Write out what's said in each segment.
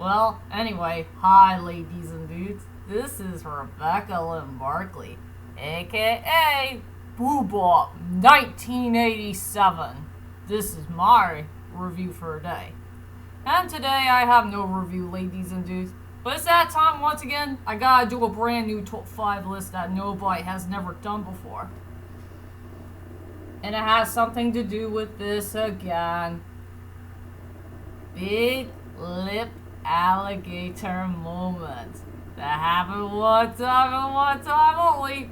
Well, anyway, hi ladies and dudes. This is Rebecca Lynn Barkley, aka Boobop 1987. This is my review for today. And today I have no review, ladies and dudes. But it's that time once again. I gotta do a brand new top 5 list that nobody has never done before. And it has something to do with this again. Big lip alligator moments that happen one time and one time only.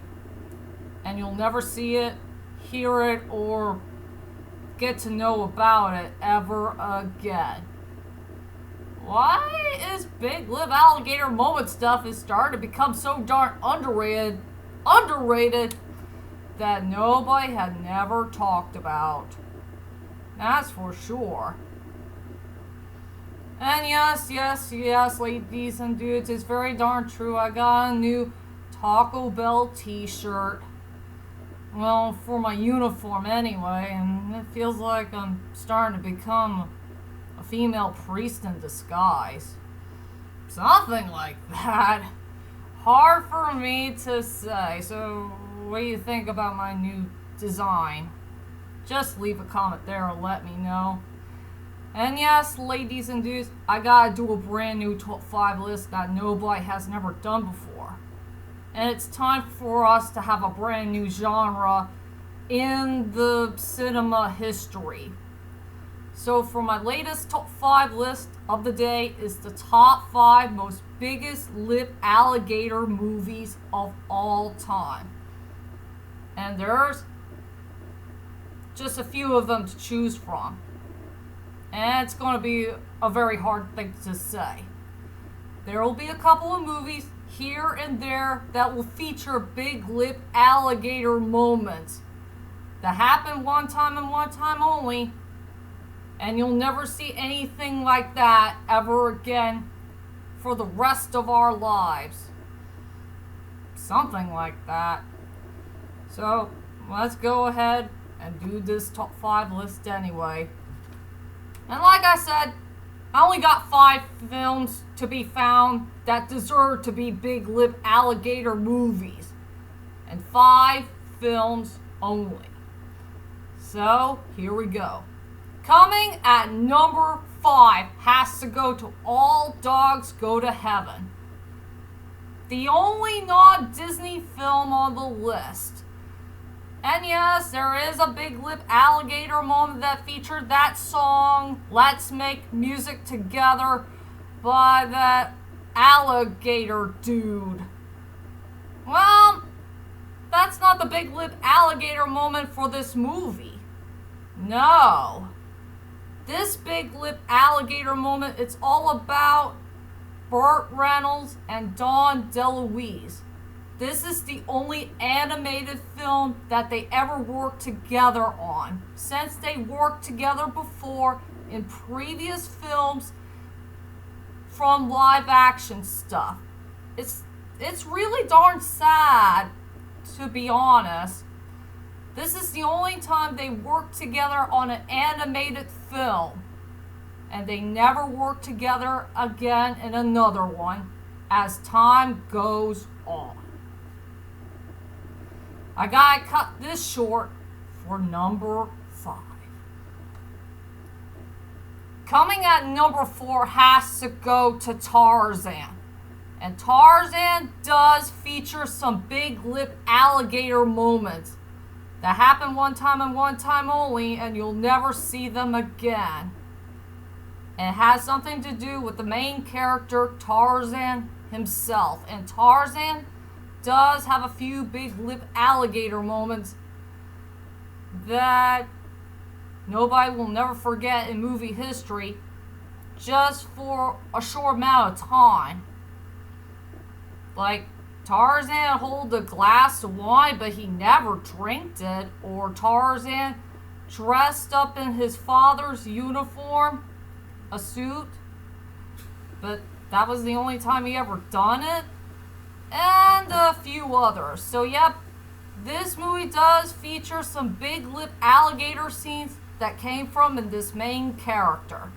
And you'll never see it, hear it, or get to know about it ever again. Why is big lip alligator moment stuff is starting to become so darn underrated that nobody had never talked about? That's for sure. And yes, ladies and dudes, it's very darn true. I got a new Taco Bell t-shirt. Well, for my uniform anyway, and it feels like I'm starting to become a female priest in disguise. Something like that. Hard for me to say. So, what do you think about my new design? Just leave a comment there and let me know. And yes, ladies and dudes, I gotta do a brand new top 5 list that nobody has never done before. And it's time for us to have a brand new genre in the cinema history. So for my latest top 5 list of the day is the top 5 most biggest lip alligator movies of all time. And there's just a few of them to choose from. And it's going to be a very hard thing to say. There will be a couple of movies here and there that will feature big lip alligator moments that happen one time and one time only. And you'll never see anything like that ever again for the rest of our lives. Something like that. So, let's go ahead and do this top 5 list anyway. And like I said, I only got 5 films to be found that deserve to be big lip alligator movies. And 5 films only. So, here we go. Coming at number 5 has to go to All Dogs Go to Heaven. The only non-Disney film on the list. And yes, there is a big lip alligator moment that featured that song, Let's Make Music Together, by that alligator dude. Well, that's not the big lip alligator moment for this movie. No. This big lip alligator moment, it's all about Burt Reynolds and Dawn DeLuise. This is the only animated film that they ever worked together on, since they worked together before in previous films from live action stuff. It's really darn sad, to be honest. This is the only time they worked together on an animated film, and they never worked together again in another one as time goes on. I gotta cut this short for number 5. Coming at number 4 has to go to Tarzan. And Tarzan does feature some big lip alligator moments that happen one time and one time only, and you'll never see them again. And it has something to do with the main character, Tarzan himself. And Tarzan does have a few big lip alligator moments that nobody will never forget in movie history just for a short amount of time. Like, Tarzan hold a glass of wine, but he never drank it. Or Tarzan dressed up in his father's uniform, a suit, but that was the only time he ever done it. And a few others. So yep, this movie does feature some big lip alligator scenes that came from in this main character.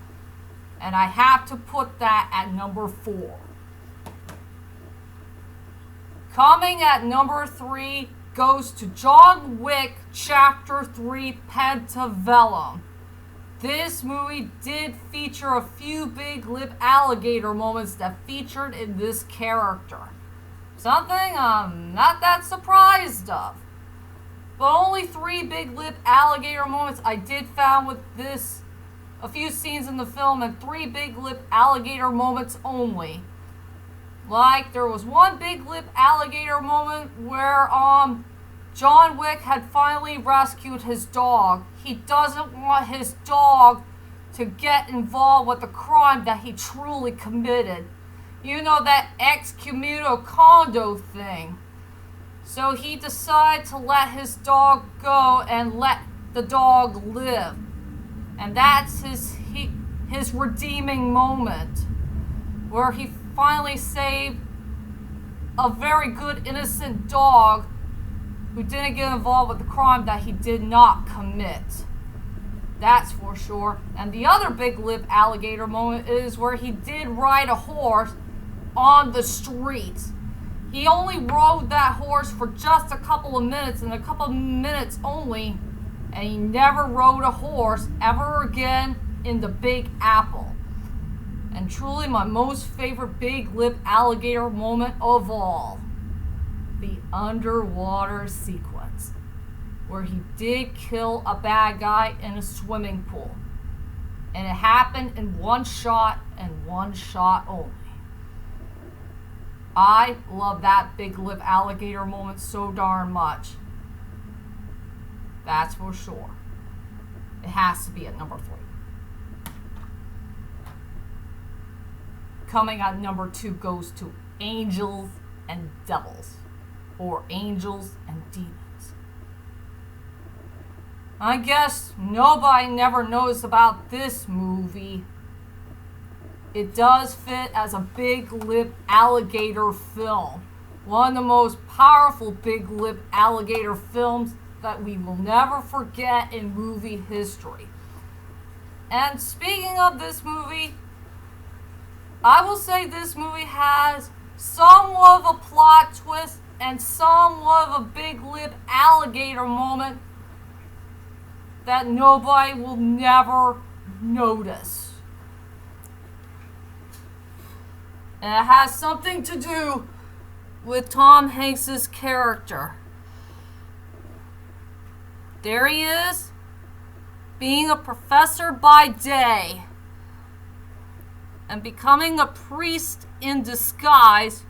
And I have to put that at number 4. Coming at number 3 goes to John Wick Chapter 3 Pentavellum. This movie did feature a few big lip alligator moments that featured in this character. Something I'm not that surprised of. But only 3 big lip alligator moments I did found with this. A few scenes in the film and 3 big lip alligator moments only. Like, there was one big lip alligator moment where John Wick had finally rescued his dog. He doesn't want his dog to get involved with the crime that he truly committed. You know, that excommunicado thing. So he decided to let his dog go and let the dog live. And that's his redeeming moment, where he finally saved a very good innocent dog who didn't get involved with the crime that he did not commit. That's for sure. And the other big lip alligator moment is where he did ride a horse on the streets. He only rode that horse for just a couple of minutes, and a couple of minutes only, and he never rode a horse ever again in the Big Apple. And truly my most favorite big lip alligator moment of all, the underwater sequence, where he did kill a bad guy in a swimming pool. And it happened in one shot and one shot only. I love that big lip alligator moment so darn much. That's for sure. It has to be at number 3. Coming at number 2 goes to Angels and Devils, or Angels and Demons. I guess nobody never knows about this movie. It does fit as a big lip alligator film. One of the most powerful big lip alligator films that we will never forget in movie history. And speaking of this movie, I will say this movie has somewhat of a plot twist and somewhat of a big lip alligator moment that nobody will never notice. And it has something to do with Tom Hanks's character. There he is, being a professor by day and becoming a priest in disguise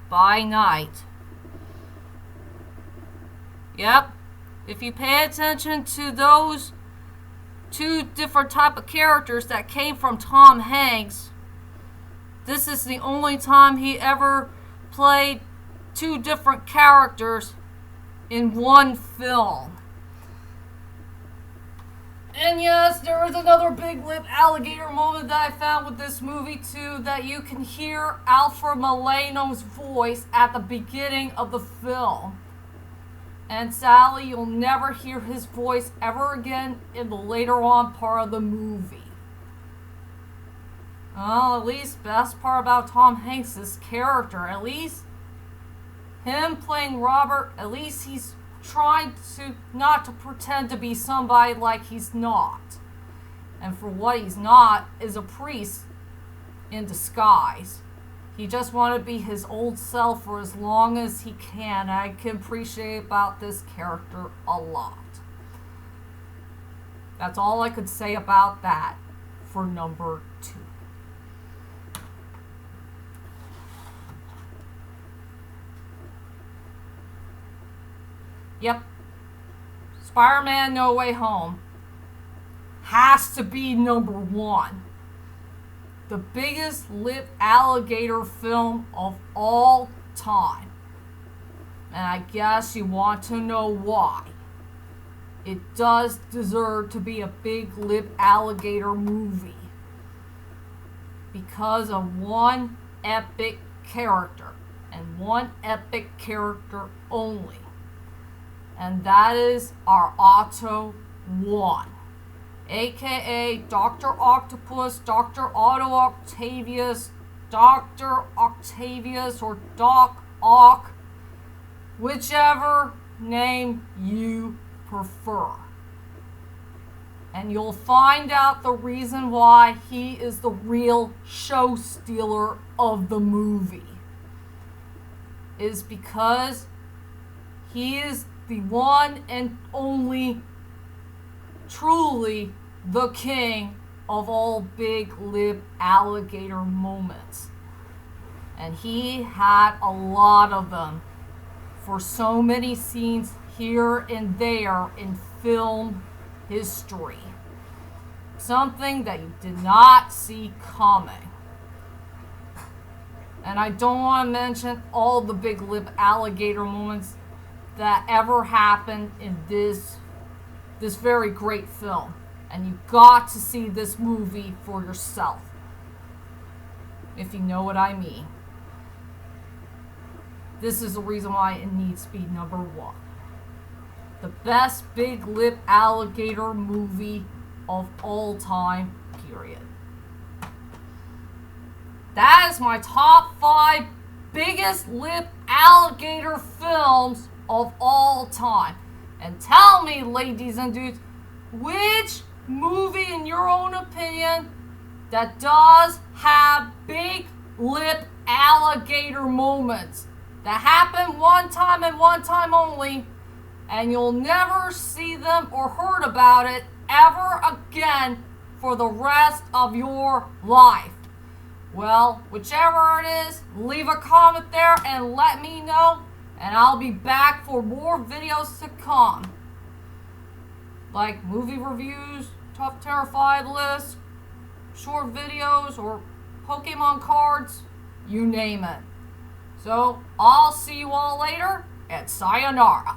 by night. Yep, if you pay attention to those 2 different type of characters that came from Tom Hanks, this is the only time he ever played 2 different characters in one film. And yes, there is another big lip alligator moment that I found with this movie too, that you can hear Alfred Molina's voice at the beginning of the film. And sadly, you'll never hear his voice ever again in the later on part of the movie. Well, at least best part about Tom Hanks' character, at least him playing Robert, at least he's trying to not to pretend to be somebody like he's not. And for what he's not is a priest in disguise. He just wanted to be his old self for as long as he can. I can appreciate about this character a lot. That's all I could say about that for number 2. Yep. Spider-Man No Way Home has to be number 1. The biggest lip alligator film of all time. And I guess you want to know why. It does deserve to be a big lip alligator movie. Because of one epic character. And one epic character only. And that is our Otto 1. aka Dr. Octopus, Dr. Otto Octavius, Dr. Octavius, or Doc Ock, whichever name you prefer. And you'll find out the reason why he is the real show stealer of the movie. Is because he is the one and only, truly the king of all big lip alligator moments. And he had a lot of them for so many scenes here and there in film history. Something that you did not see coming. And I don't want to mention all the big lip alligator moments that ever happened in this very great film. And you got to see this movie for yourself, if you know what I mean. This is the reason why it needs to be number one. The best big lip alligator movie of all time, period. That is my top 5 biggest lip alligator films of all time. And tell me, ladies and dudes, which movie, in your own opinion, that does have big lip alligator moments that happen one time and one time only, and you'll never see them or heard about it ever again for the rest of your life? Well, whichever it is, leave a comment there and let me know, and I'll be back for more videos to come. Like movie reviews, Tough Terrified lists, short videos, or Pokemon cards, you name it. So, I'll see you all later, and sayonara.